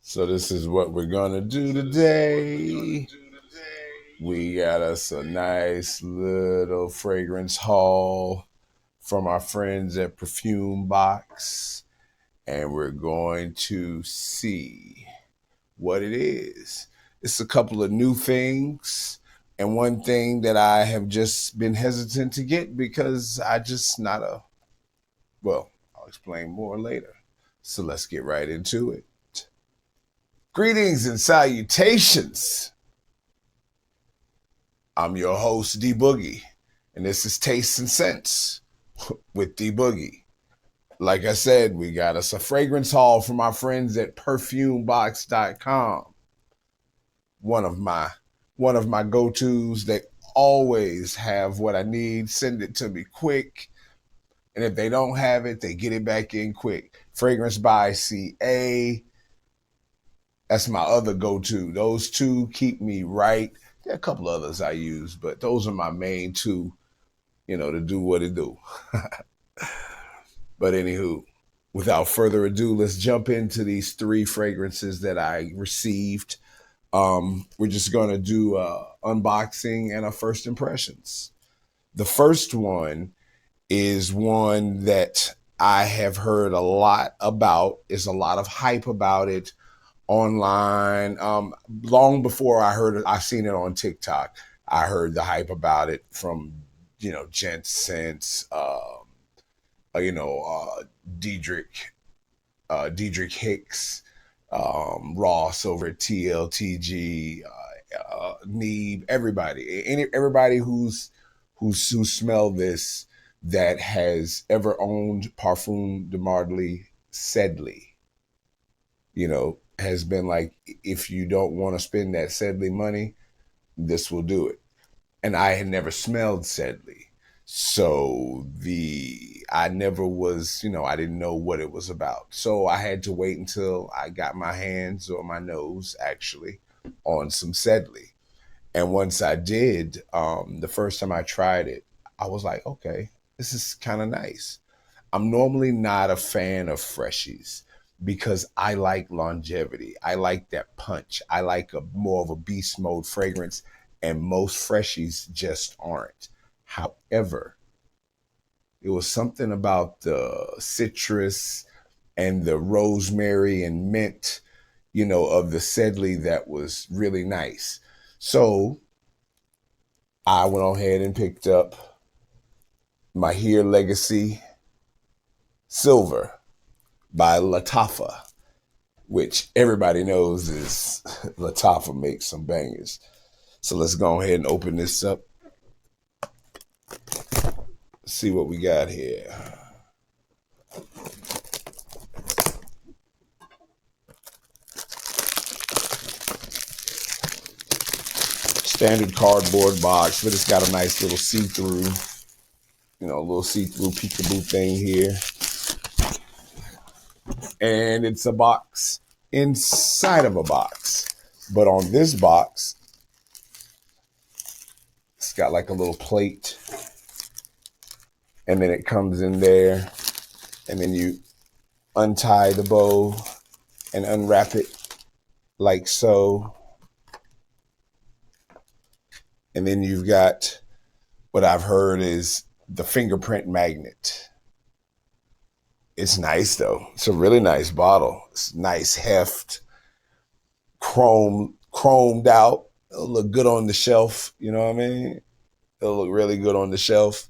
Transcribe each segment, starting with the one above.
So this is what we're gonna do today. We got us a nice little fragrance haul from our friends at Perfume Box, and we're going to see what it is. It's a couple of new things, and one thing that I have just been hesitant to get because I just not a well, I'll explain more later. So let's get right into it. Greetings and salutations. I'm your host, D Boogie, and this is Tastes and Scents with D Boogie. Like I said, we got us a fragrance haul from our friends at perfumebox.com. One of my go-tos. They always have what I need. Send it to me quick. And if they don't have it, they get it back in quick. Fragrance by CA. That's my other go-to. Those two keep me right. There are a couple others I use, but those are my main two, to do what it do. But anywho, without further ado, let's jump into these three fragrances that I received. We're just going to do unboxing and our first impressions. The first one is one that I have heard a lot about. There's a lot of hype about it online. Long before I heard it, I've seen it on TikTok. I heard the hype about it from, Gent Sense, Diedrich, Diedrich Hicks, Ross over at TLTG, Neeb, everybody who's smelled this that has ever owned Parfum de Marly Sedley, has been like, if you don't want to spend that Sedley money, this will do it. And I had never smelled Sedley. So I never was, I didn't know what it was about. So I had to wait until I got my hands or my nose actually on some Sedley. And once I did, the first time I tried it, I was like, okay, this is kind of nice. I'm normally not a fan of freshies because I like longevity. I like that punch. I like more of a beast mode fragrance, and most freshies just aren't. However, it was something about the citrus and the rosemary and mint, of the Sedley that was really nice. So I went on ahead and picked up Mahir Legacy Silver by Lattafa, which everybody knows is Lattafa makes some bangers. So let's go ahead and open this up. See what we got here. Standard cardboard box, but it's got a nice little see-through, a little see-through peekaboo thing here. And it's a box inside of a box. But on this box, it's got like a little plate. And then it comes in there. And then you untie the bow and unwrap it like so. And then you've got what I've heard is the fingerprint magnet. It's nice though. It's a really nice bottle. It's nice heft, chromed out. It'll look good on the shelf. You know what I mean? It'll look really good on the shelf.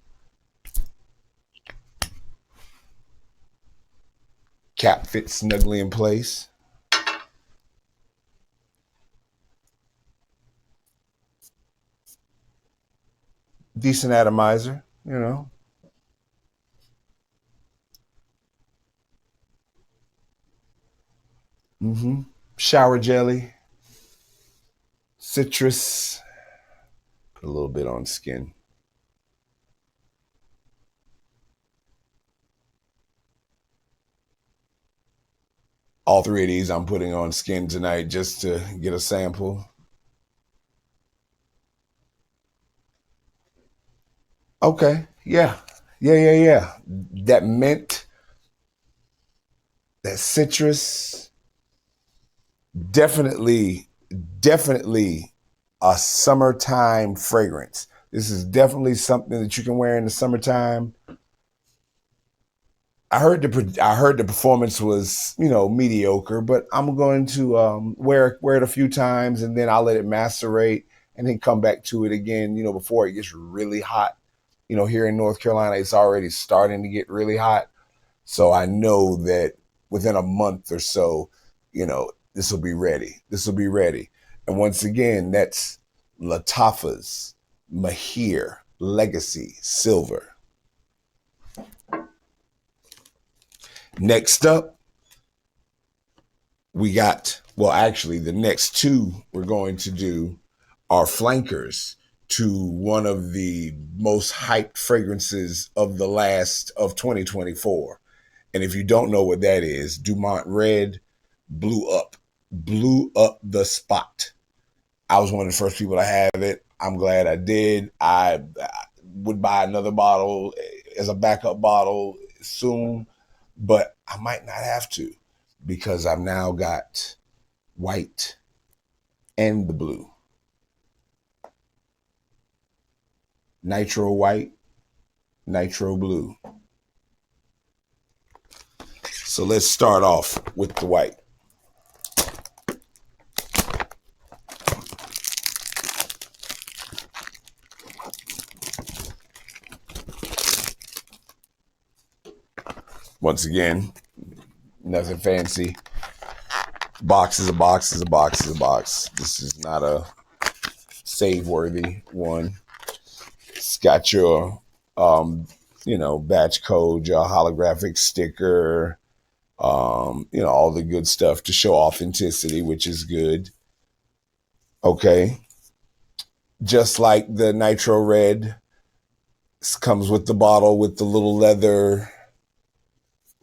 Cap fits snugly in place. Decent atomizer, Shower jelly, citrus. Put a little bit on skin. All three of these I'm putting on skin tonight just to get a sample. Okay, yeah. That mint, that citrus, Definitely, definitely a summertime fragrance. This is definitely something that you can wear in the summertime. I heard the performance was, you know, mediocre, but I'm going to wear it a few times and then I'll let it macerate and then come back to it again, you know, before it gets really hot. You know, here in North Carolina, it's already starting to get really hot. So I know that within a month or so, you know, this will be ready. This will be ready. And once again, that's Lattafa's Mahir Legacy Silver. Next up, we got, well, actually, the next two we're going to do are flankers to one of the most hyped fragrances of the last of 2024. And if you don't know what that is, Dumont Red blew up the spot. I was one of the first people to have it. I'm glad I did. I would buy another bottle as a backup bottle soon, but I might not have to because I've now got white and the blue. Nitro White, Nitro Blue. So let's start off with the white. Once again, nothing fancy. Box is a box is a box is a box. This is not a save-worthy one. It's got your, you know, batch code, your holographic sticker, you know, all the good stuff to show authenticity, which is good. Okay. Just like the Nitro Red, this comes with the bottle with the little leather,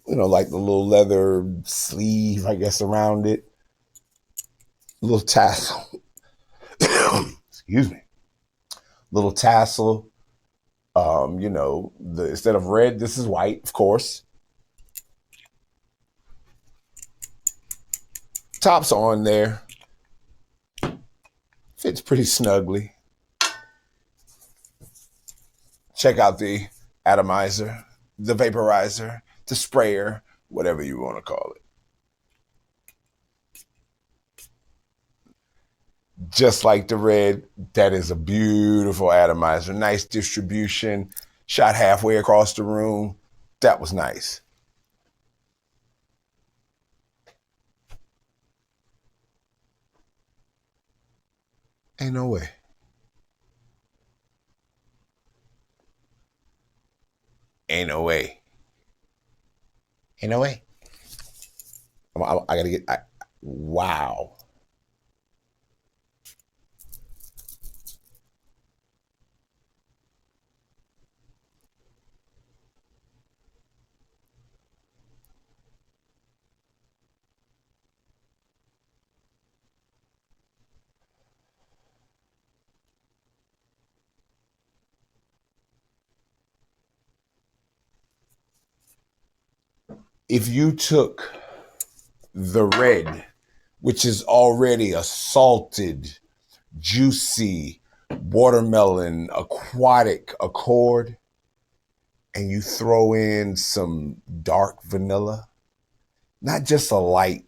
you know, like the little leather sleeve, I guess, around it. Little tassel. Excuse me. Little tassel. You know, instead of red, this is white, of course. Top's on there. Fits pretty snugly. Check out the atomizer, the vaporizer, the sprayer, whatever you want to call it. Just like the red, that is a beautiful atomizer. Nice distribution. Shot halfway across the room. That was nice. Ain't no way. Ain't no way. Ain't no way. I gotta get. Wow. If you took the red, which is already a salted, juicy, watermelon, aquatic accord, and you throw in some dark vanilla, not just a light,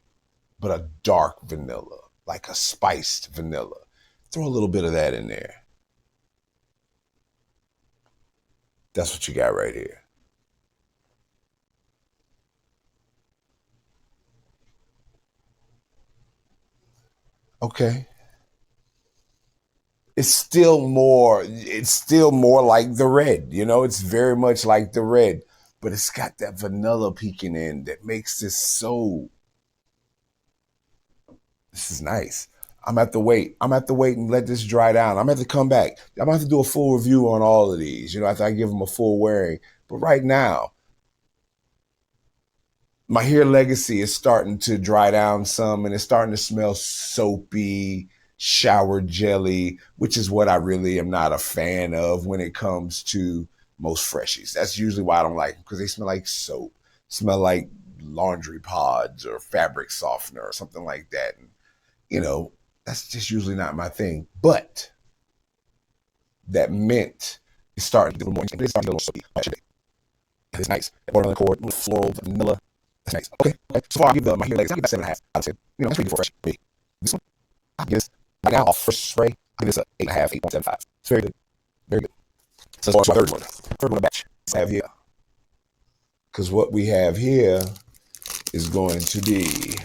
but a dark vanilla, like a spiced vanilla. Throw a little bit of that in there. That's what you got right here. Okay. It's still more like the red, you know, it's very much like the red, but it's got that vanilla peeking in that makes this so, this is nice. I'm at the wait. I'm at the wait and let this dry down. I'm at to come back. I'm gonna have to do a full review on all of these, you know, after I give them a full wearing. But right now, Mahir Legacy is starting to dry down some and it's starting to smell soapy, shower jelly, which is what I really am not a fan of when it comes to most freshies. That's usually why I don't like them because they smell like soap, smell like laundry pods or fabric softener or something like that. And You know, that's just usually not my thing. But that mint is starting to do more. It's starting to do a little sweet. It's nice. That watermelon cord, little floral, vanilla. That's nice. Okay. So far, I give the Mahir Legacy, I give that 7.5 out of 10. You know, that's pretty good for fresh me. This one, I give this, right now, off first spray, I give this a 8.5, 8.75. It's very good. Very good. So as far as my third one batch, I have here. Because what we have here is going to be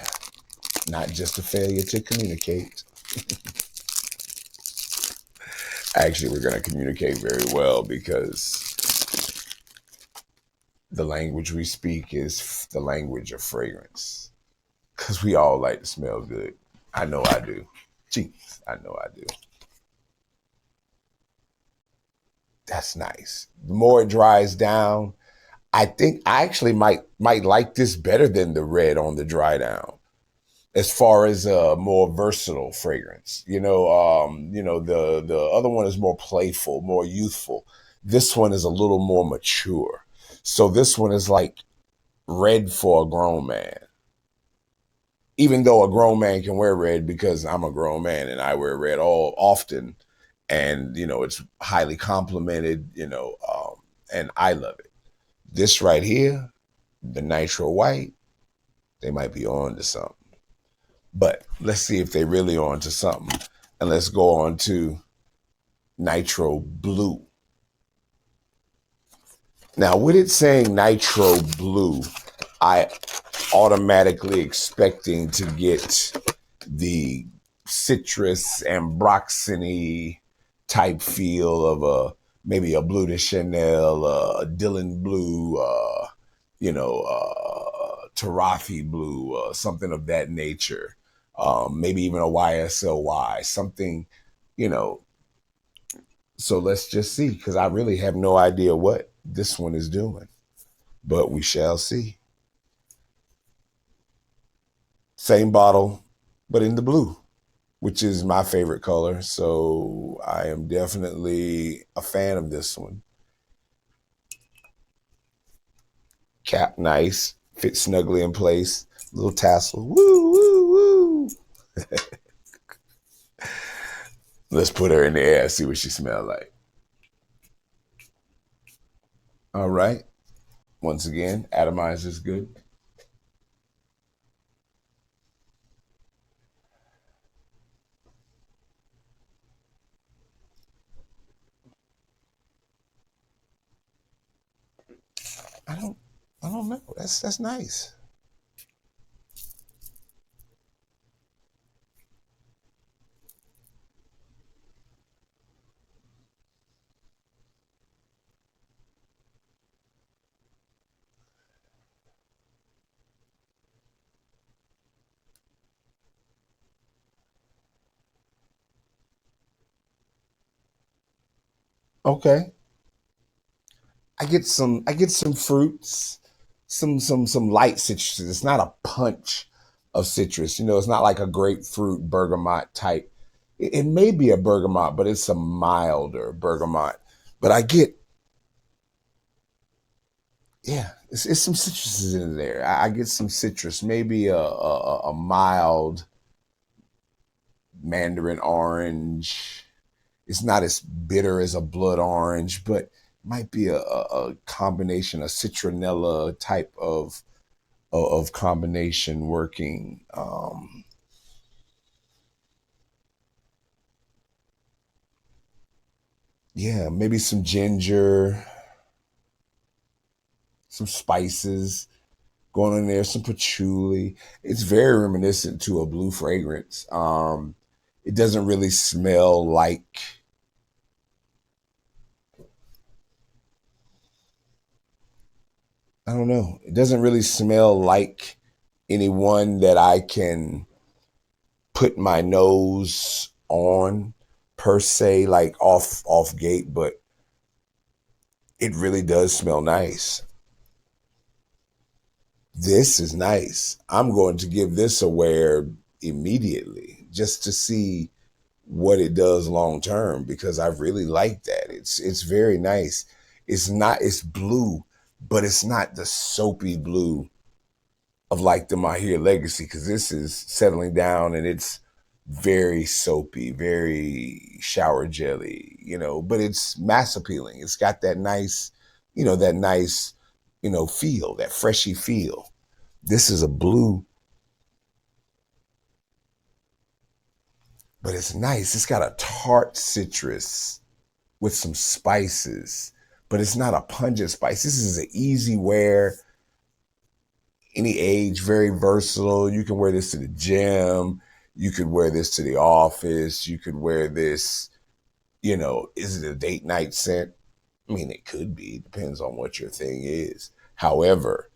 not just a failure to communicate. Actually, we're going to communicate very well because the language we speak is the language of fragrance. Because we all like to smell good. I know I do. Jeez, I know I do. That's nice. The more it dries down, I think I actually might like this better than the red on the dry down, as far as a more versatile fragrance. The other one is more playful, more youthful. This one is a little more mature. So this one is like red for a grown man. Even though a grown man can wear red, because I'm a grown man and I wear red all often, and it's highly complimented, and I love it. This right here, the Nitro White, they might be on to something. But let's see if they really on to something. And let's go on to Nitro Blue. Now, with it saying Nitro Blue, I automatically expecting to get the citrus ambroxany type feel of maybe a Bleu de Chanel, a Dylan Blue, Tarafi Blue, something of that nature. Maybe even a YSLY, something, you know. So let's just see, because I really have no idea what this one is doing, but we shall see. Same bottle, but in the blue, which is my favorite color. So I am definitely a fan of this one. Cap nice, fits snugly in place, little tassel. Woo, woo, woo. Let's put her in the air, see what she smells like. All right. Once again, atomizer is good. I don't know. That's nice. Okay. I get some fruits, some light citruses. It's not a punch of citrus. It's not like a grapefruit bergamot type. It may be a bergamot, but it's a milder bergamot. But I get, yeah, it's some citruses in there. I get some citrus, maybe a mild mandarin orange. It's not as bitter as a blood orange, but might be a combination, a citronella type of combination working. Yeah, maybe some ginger, some spices going in there, some patchouli. It's very reminiscent to a blue fragrance. It doesn't really smell like, I don't know. It doesn't really smell like anyone that I can put my nose on per se, like off gate, but it really does smell nice. This is nice. I'm going to give this a wear immediately just to see what it does long term, because I really like that. It's very nice. It's blue, but it's not the soapy blue of like the Mahir Legacy, because this is settling down and it's very soapy, very shower jelly, but it's mass appealing. It's got that nice, that nice, feel, that freshy feel. This is a blue, but it's nice. It's got a tart citrus with some spices, but it's not a pungent spice. This is an easy wear, any age, very versatile. You can wear this to the gym. You could wear this to the office. You could wear this, is it a date night scent? I mean, it could be. Depends on what your thing is. However,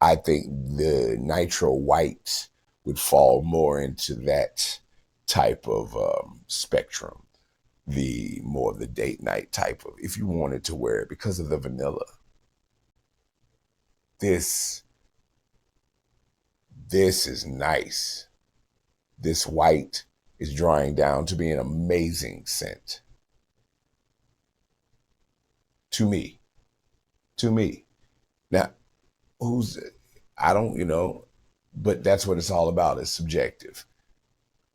I think the Nitro White would fall more into that type of spectrum, the more of the date night type of, if you wanted to wear it because of the vanilla. This is nice. This white is drawing down to be an amazing scent. To me. To me. Now, I don't, but that's what it's all about. It's subjective.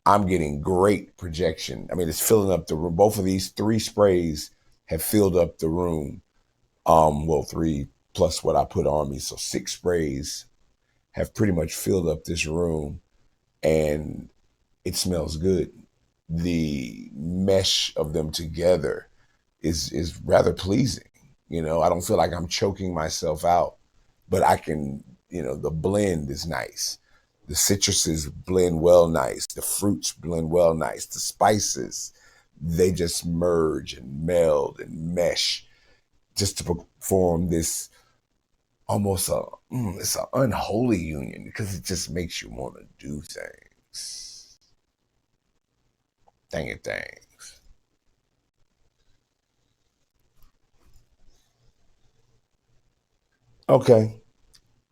I'm getting great projection. I mean, it's filling up the room. Both of these 3 sprays have filled up the room. Well, 3 plus what I put on me. So 6 sprays have pretty much filled up this room, and it smells good. The mesh of them together is rather pleasing. I don't feel like I'm choking myself out, but I can, the blend is nice. The citruses blend well nice. The fruits blend well nice. The spices, they just merge and meld and mesh just to form this almost it's an unholy union, because it just makes you want to do things. Dang it, things. Okay.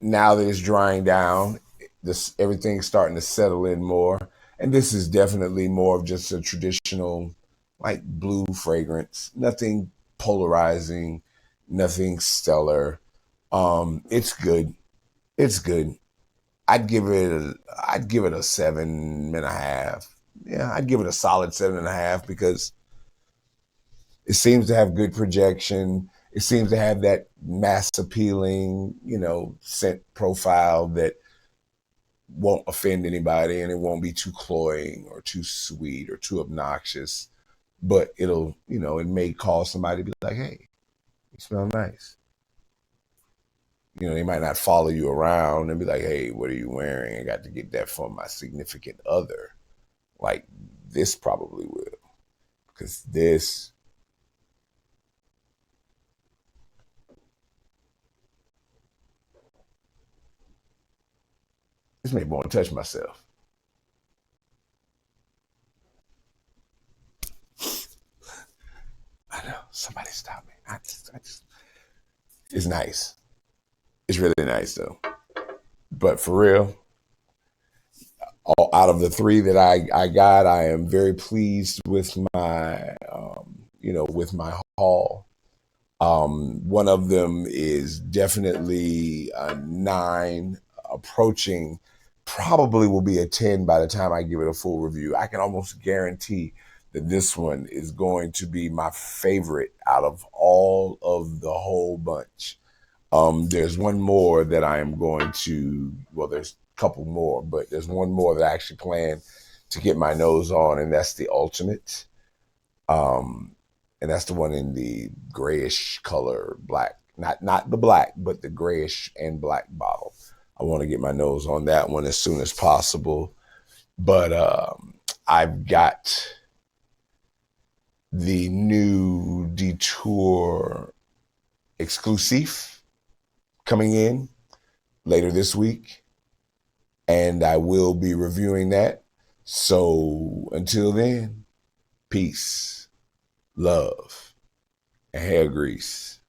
Now that it's drying down, everything's starting to settle in more. And this is definitely more of just a traditional, like, blue fragrance. Nothing polarizing, nothing stellar. It's good. It's good. I'd give it a 7.5. Yeah, I'd give it a solid 7.5, because it seems to have good projection. It seems to have that mass appealing, scent profile that won't offend anybody, and it won't be too cloying or too sweet or too obnoxious. But it'll, it may cause somebody to be like, hey, you smell nice. They might not follow you around and be like, hey, what are you wearing? I got to get that from my significant other. Like, this probably will. Because this made me want to touch myself. I know. Somebody stop me. It's nice. It's really nice, though. But for real, out of the 3 that I got, I am very pleased with my, with my haul. One of them is definitely a 9, approaching, probably will be a 10 by the time I give it a full review. I can almost guarantee that this one is going to be my favorite out of all of the whole bunch. There's one more that I am going to, well, there's a couple more, but there's one more that I actually plan to get my nose on, and that's the Ultimate. And that's the one in the grayish color, black, not the black, but the grayish and black bottle. I want to get my nose on that one as soon as possible. But I've got the new Detour exclusive coming in later this week, and I will be reviewing that. So until then, peace, love, and hair grease.